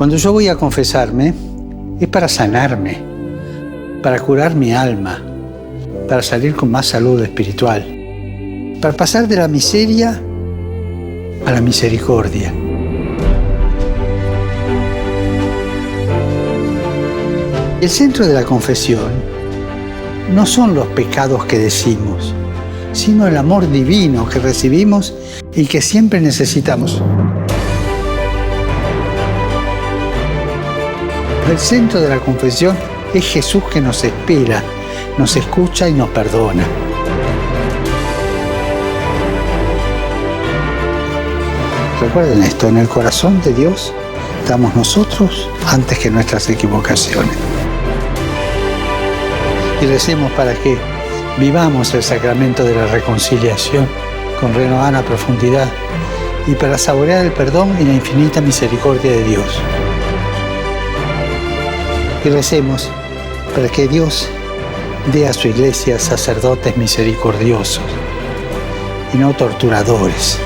Cuando yo voy a confesarme, es para sanarme, para curar mi alma, para salir con más salud espiritual, para pasar de la miseria a la misericordia. El centro de la confesión no son los pecados que decimos, sino el amor divino que recibimos y que siempre necesitamos. El centro de la confesión es Jesús que nos espera, nos escucha y nos perdona. Recuerden esto, en el corazón de Dios estamos nosotros antes que nuestras equivocaciones. Y recemos para que vivamos el sacramento de la reconciliación con renovada profundidad y para saborear el perdón y la infinita misericordia de Dios. Y recemos para que Dios dé a su iglesia sacerdotes misericordiosos y no torturadores,